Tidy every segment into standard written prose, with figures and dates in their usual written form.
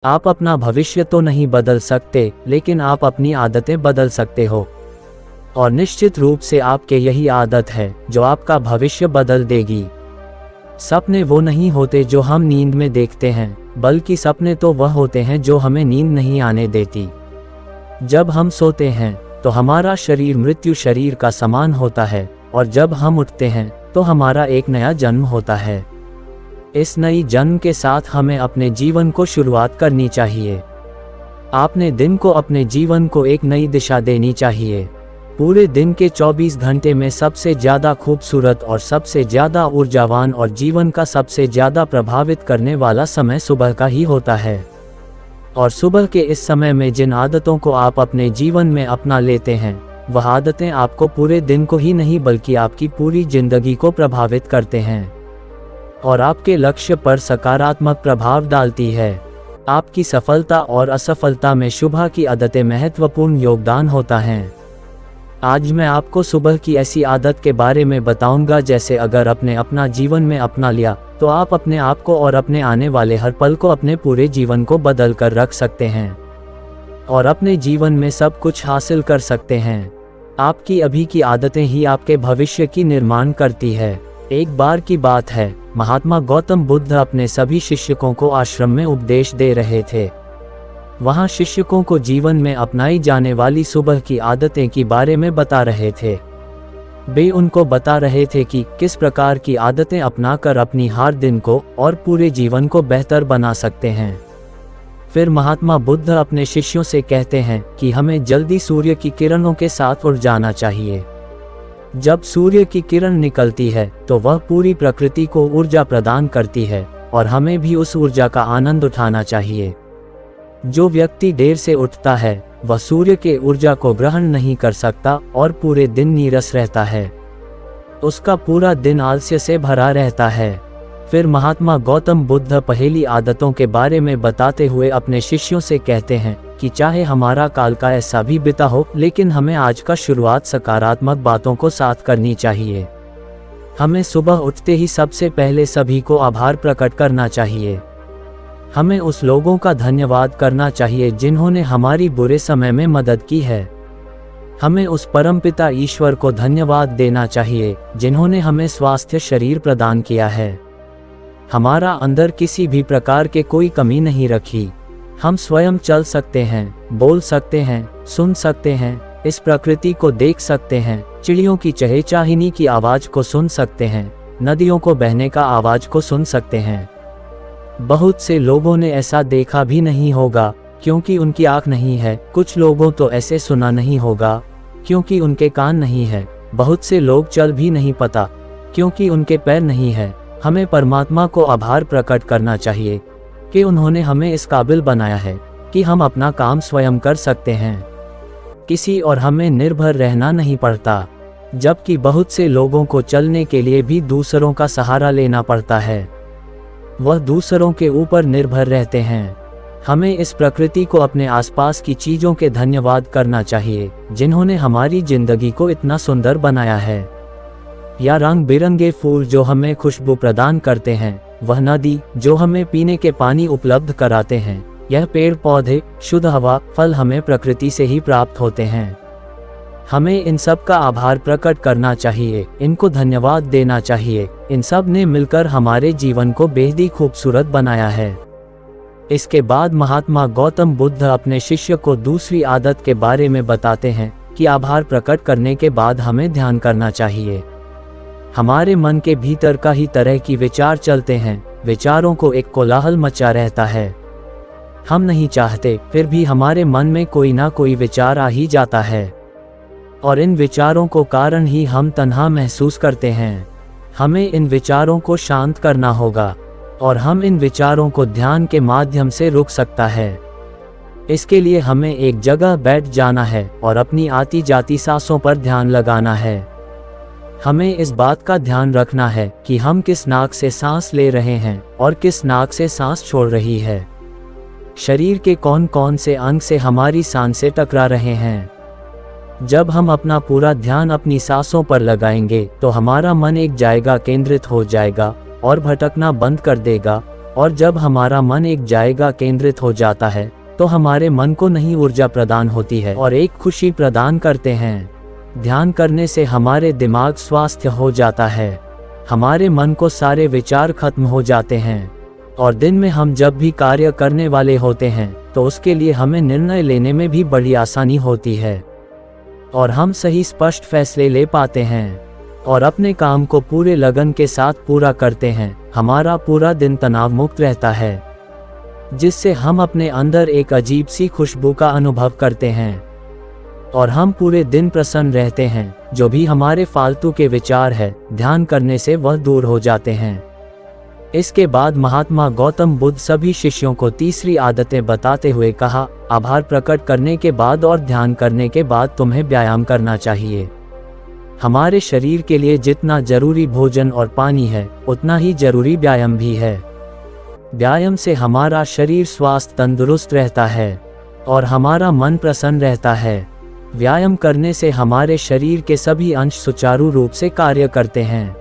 आप अपना भविष्य तो नहीं बदल सकते, लेकिन आप अपनी आदतें बदल सकते हो। और निश्चित रूप से आपके यही आदत है जो आपका भविष्य बदल देगी। सपने वो नहीं होते जो हम नींद में देखते हैं, बल्कि सपने तो वह होते हैं जो हमें नींद नहीं आने देती। जब हम सोते हैं तो हमारा शरीर मृत्यु शरीर का समान होता है, और जब हम उठते हैं तो हमारा एक नया जन्म होता है। इस नई जन्म के साथ हमें अपने जीवन को शुरुआत करनी चाहिए। आपने दिन को अपने जीवन को एक नई दिशा देनी चाहिए। पूरे दिन के 24 घंटे में सबसे ज़्यादा खूबसूरत और सबसे ज़्यादा ऊर्जावान और जीवन का सबसे ज़्यादा प्रभावित करने वाला समय सुबह का ही होता है। और सुबह के इस समय में जिन आदतों को आप अपने जीवन में अपना लेते हैं, वह आदतें आपको पूरे दिन को ही नहीं बल्कि आपकी पूरी जिंदगी को प्रभावित करते हैं और आपके लक्ष्य पर सकारात्मक प्रभाव डालती है। आपकी सफलता और असफलता में सुबह की आदतें महत्वपूर्ण योगदान होता है। आज मैं आपको सुबह की ऐसी आदत के बारे में बताऊंगा जैसे अगर आपने अपना जीवन में अपना लिया तो आप अपने आप को और अपने आने वाले हर पल को अपने पूरे जीवन को बदल कर रख सकते हैं और अपने जीवन में सब कुछ हासिल कर सकते हैं। आपकी अभी की आदतें ही आपके भविष्य की निर्माण करती है। एक बार की बात है, महात्मा गौतम बुद्ध अपने सभी शिष्यों को आश्रम में उपदेश दे रहे थे। वहां शिष्यों को जीवन में अपनाई जाने वाली सुबह की आदतें के बारे में बता रहे थे। वे उनको बता रहे थे कि किस प्रकार की आदतें अपनाकर अपनी हर दिन को और पूरे जीवन को बेहतर बना सकते हैं। फिर महात्मा बुद्ध अपने शिष्यों से कहते हैं कि हमें जल्दी सूर्य की किरणों के साथ उड़ जाना चाहिए। जब सूर्य की किरण निकलती है तो वह पूरी प्रकृति को ऊर्जा प्रदान करती है और हमें भी उस ऊर्जा का आनंद उठाना चाहिए। जो व्यक्ति देर से उठता है वह सूर्य के ऊर्जा को ग्रहण नहीं कर सकता और पूरे दिन नीरस रहता है। उसका पूरा दिन आलस्य से भरा रहता है। फिर महात्मा गौतम बुद्ध पहली आदतों के बारे में बताते हुए अपने शिष्यों से कहते हैं कि चाहे हमारा काल का ऐसा भी बीता हो, लेकिन हमें आज का शुरुआत सकारात्मक बातों को साथ करनी चाहिए। हमें सुबह उठते ही सबसे पहले सभी को आभार प्रकट करना चाहिए। हमें उस लोगों का धन्यवाद करना चाहिए जिन्होंने हमारी बुरे समय में मदद की है। हमें उस परमपिता ईश्वर को धन्यवाद देना चाहिए जिन्होंने हमें स्वास्थ्य शरीर प्रदान किया है। हमारा अंदर किसी भी प्रकार के कोई कमी नहीं रखी। हम स्वयं चल सकते हैं, बोल सकते हैं, सुन सकते हैं, इस प्रकृति को देख सकते हैं, चिड़ियों की चहचहानी की आवाज को सुन सकते हैं, नदियों को बहने का आवाज को सुन सकते हैं। बहुत से लोगों ने ऐसा देखा भी नहीं होगा क्योंकि उनकी आँख नहीं है। कुछ लोगों तो ऐसे सुना नहीं होगा क्योंकि उनके कान नहीं है। बहुत से लोग चल भी नहीं पता क्योंकि उनके पैर नहीं है। हमें परमात्मा को आभार प्रकट करना चाहिए कि उन्होंने हमें इस काबिल बनाया है कि हम अपना काम स्वयं कर सकते हैं। किसी और हमें निर्भर रहना नहीं पड़ता, जबकि बहुत से लोगों को चलने के लिए भी दूसरों का सहारा लेना पड़ता है। वह दूसरों के ऊपर निर्भर रहते हैं। हमें इस प्रकृति को अपने आसपास की चीजों के धन्यवाद करना चाहिए जिन्होंने हमारी जिंदगी को इतना सुंदर बनाया है। या रंग बिरंगे फूल जो हमें खुशबू प्रदान करते हैं, वह नदी जो हमें पीने के पानी उपलब्ध कराते हैं, यह पेड़ पौधे, शुद्ध हवा, फल हमें प्रकृति से ही प्राप्त होते हैं। हमें इन सब का आभार प्रकट करना चाहिए, इनको धन्यवाद देना चाहिए। इन सब ने मिलकर हमारे जीवन को बेहद ही खूबसूरत बनाया है। इसके बाद महात्मा गौतम बुद्ध अपने शिष्य को दूसरी आदत के बारे में बताते हैं कि आभार प्रकट करने के बाद हमें ध्यान करना चाहिए। हमारे मन के भीतर का ही तरह की विचार चलते हैं। विचारों को एक कोलाहल मचा रहता है। हम नहीं चाहते, फिर भी हमारे मन में कोई ना कोई विचार आ ही जाता है और इन विचारों को कारण ही हम तन्हा महसूस करते हैं। हमें इन विचारों को शांत करना होगा और हम इन विचारों को ध्यान के माध्यम से रोक सकता है। इसके लिए हमें एक जगह बैठ जाना है और अपनी आती जाती सांसों पर ध्यान लगाना है। हमें इस बात का ध्यान रखना है कि हम किस नाक से सांस ले रहे हैं और किस नाक से सांस छोड़ रही है। शरीर के कौन कौन से अंग से हमारी सांसें टकरा रहे हैं। जब हम अपना पूरा ध्यान अपनी सांसों पर लगाएंगे तो हमारा मन एक जगह केंद्रित हो जाएगा और भटकना बंद कर देगा और जब हमारा मन एक जगह केंद्रित हो जाता है तो हमारे मन को नई ऊर्जा प्रदान होती है और एक खुशी प्रदान करते हैं। ध्यान करने से हमारे दिमाग स्वस्थ हो जाता है, हमारे मन को सारे विचार खत्म हो जाते हैं और दिन में हम जब भी कार्य करने वाले होते हैं तो उसके लिए हमें निर्णय लेने में भी बड़ी आसानी होती है और हम सही स्पष्ट फैसले ले पाते हैं और अपने काम को पूरे लगन के साथ पूरा करते हैं। हमारा पूरा दिन तनाव मुक्त रहता है, जिससे हम अपने अंदर एक अजीब सी खुशबू का अनुभव करते हैं और हम पूरे दिन प्रसन्न रहते हैं। जो भी हमारे फालतू के विचार है, ध्यान करने से वह दूर हो जाते हैं। इसके बाद महात्मा गौतम बुद्ध सभी शिष्यों को तीसरी आदतें बताते हुए कहा, आभार प्रकट करने के बाद और ध्यान करने के बाद तुम्हें व्यायाम करना चाहिए। हमारे शरीर के लिए जितना जरूरी भोजन और पानी है, उतना ही जरूरी व्यायाम भी है। व्यायाम से हमारा शरीर स्वस्थ तंदुरुस्त रहता है और हमारा मन प्रसन्न रहता है। व्यायाम करने से हमारे शरीर के सभी अंश सुचारू रूप से कार्य करते हैं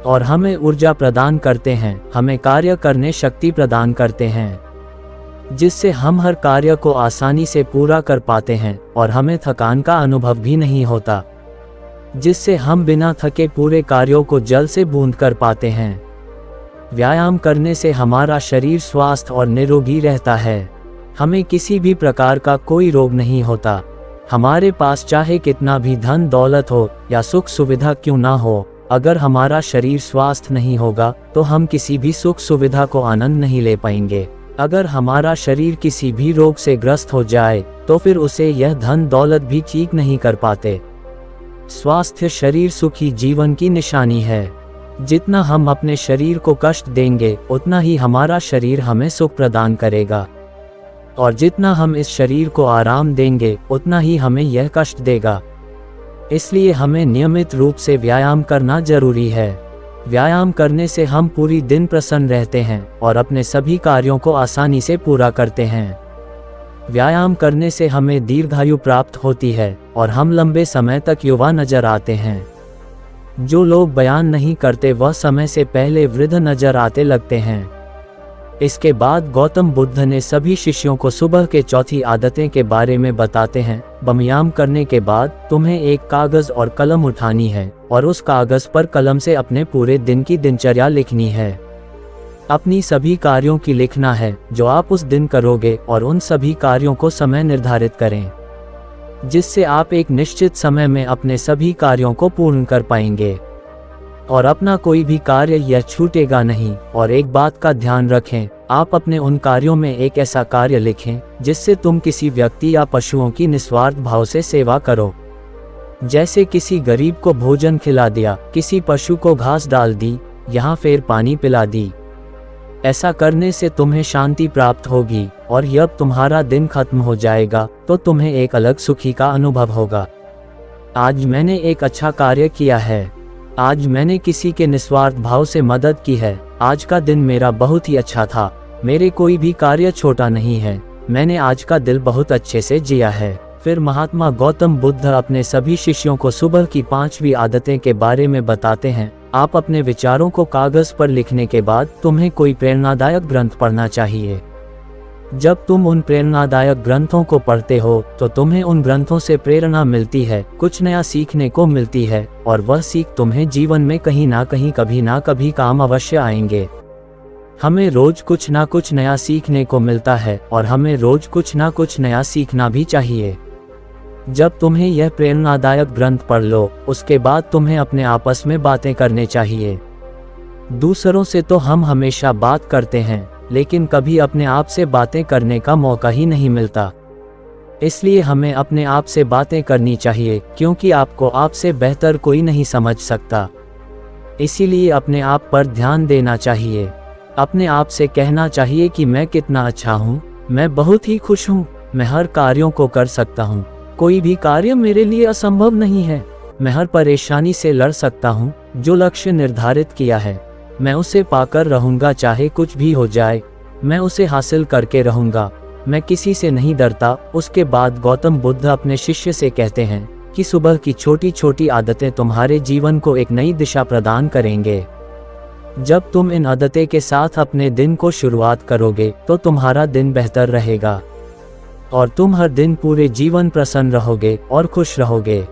और हमें ऊर्जा प्रदान करते हैं, हमें कार्य करने शक्ति प्रदान करते हैं, जिससे हम हर कार्य को आसानी से पूरा कर पाते हैं और हमें थकान का अनुभव भी नहीं होता, जिससे हम बिना थके पूरे कार्यों को जल्द से बूंद कर पाते हैं। व्यायाम करने से हमारा शरीर स्वस्थ और निरोगी रहता है, हमें किसी भी प्रकार का कोई रोग नहीं होता। हमारे पास चाहे कितना भी धन दौलत हो या सुख सुविधा क्यों ना हो, अगर हमारा शरीर स्वस्थ नहीं होगा तो हम किसी भी सुख सुविधा को आनंद नहीं ले पाएंगे। अगर हमारा शरीर किसी भी रोग से ग्रस्त हो जाए तो फिर उसे यह धन दौलत भी ठीक नहीं कर पाते। स्वास्थ्य शरीर सुखी जीवन की निशानी है। जितना हम अपने शरीर को कष्ट देंगे, उतना ही हमारा शरीर हमें सुख प्रदान करेगा और जितना हम इस शरीर को आराम देंगे, उतना ही हमें यह कष्ट देगा। इसलिए हमें नियमित रूप से व्यायाम करना जरूरी है। व्यायाम करने से हम पूरी दिन प्रसन्न रहते हैं और अपने सभी कार्यों को आसानी से पूरा करते हैं। व्यायाम करने से हमें दीर्घायु प्राप्त होती है और हम लंबे समय तक युवा नजर आते हैं। जो लोग बयान नहीं करते वह समय से पहले वृद्ध नजर आते लगते हैं। इसके बाद गौतम बुद्ध ने सभी शिष्यों को सुबह के चौथी आदतें के बारे में बताते हैं। व्यायाम करने के बाद तुम्हें एक कागज और कलम उठानी है और उस कागज पर कलम से अपने पूरे दिन की दिनचर्या लिखनी है। अपनी सभी कार्यों की लिखना है जो आप उस दिन करोगे और उन सभी कार्यों को समय निर्धारित करें, जिससे आप एक निश्चित समय में अपने सभी कार्यों को पूर्ण कर पाएंगे और अपना कोई भी कार्य यह छूटेगा नहीं। और एक बात का ध्यान रखें, आप अपने उन कार्यों में एक ऐसा कार्य लिखें जिससे तुम किसी व्यक्ति या पशुओं की निस्वार्थ भाव से सेवा करो। जैसे किसी गरीब को भोजन खिला दिया, किसी पशु को घास डाल दी, यहाँ फिर पानी पिला दी। ऐसा करने से तुम्हें शांति प्राप्त होगी और जब तुम्हारा दिन खत्म हो जाएगा तो तुम्हें एक अलग सुखी का अनुभव होगा। आज मैंने एक अच्छा कार्य किया है, आज मैंने किसी के निस्वार्थ भाव से मदद की है, आज का दिन मेरा बहुत ही अच्छा था, मेरे कोई भी कार्य छोटा नहीं है, मैंने आज का दिन बहुत अच्छे से जिया है। फिर महात्मा गौतम बुद्ध अपने सभी शिष्यों को सुबह की 5वीं आदतें के बारे में बताते हैं। आप अपने विचारों को कागज पर लिखने के बाद तुम्हें कोई प्रेरणादायक ग्रंथ पढ़ना चाहिए। जब तुम उन प्रेरणादायक ग्रंथों को पढ़ते हो तो तुम्हें उन ग्रंथों से प्रेरणा मिलती है, कुछ नया सीखने को मिलती है और वह सीख तुम्हें जीवन में कहीं ना कहीं कभी ना कभी काम अवश्य आएंगे। हमें रोज कुछ ना कुछ नया सीखने को मिलता है और हमें रोज कुछ ना कुछ नया सीखना भी चाहिए। जब तुम्हें यह प्रेरणादायक ग्रंथ पढ़ लो, उसके बाद तुम्हें अपने आपस में बातें करने चाहिए। दूसरों से तो हम हमेशा बात करते हैं, लेकिन कभी अपने आप से बातें करने का मौका ही नहीं मिलता। इसलिए हमें अपने आप से बातें करनी चाहिए, क्योंकि आपको आपसे बेहतर कोई नहीं समझ सकता। इसीलिए अपने आप पर ध्यान देना चाहिए। अपने आप से कहना चाहिए कि मैं कितना अच्छा हूँ, मैं बहुत ही खुश हूँ, मैं हर कार्यों को कर सकता हूँ, कोई भी कार्य मेरे लिए असंभव नहीं है, मैं हर परेशानी से लड़ सकता हूँ, जो लक्ष्य निर्धारित किया है मैं उसे पाकर रहूंगा, चाहे कुछ भी हो जाए मैं उसे हासिल करके रहूंगा, मैं किसी से नहीं डरता। उसके बाद गौतम बुद्ध अपने शिष्य से कहते हैं कि सुबह की छोटी छोटी आदतें तुम्हारे जीवन को एक नई दिशा प्रदान करेंगे। जब तुम इन आदतें के साथ अपने दिन को शुरुआत करोगे तो तुम्हारा दिन बेहतर रहेगा और तुम हर दिन पूरे जीवन प्रसन्न रहोगे और खुश रहोगे।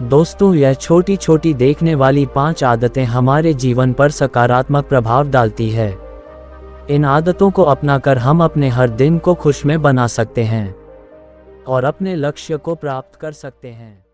दोस्तों, यह छोटी छोटी देखने वाली 5 आदतें हमारे जीवन पर सकारात्मक प्रभाव डालती है। इन आदतों को अपनाकर हम अपने हर दिन को खुशमय बना सकते हैं और अपने लक्ष्य को प्राप्त कर सकते हैं।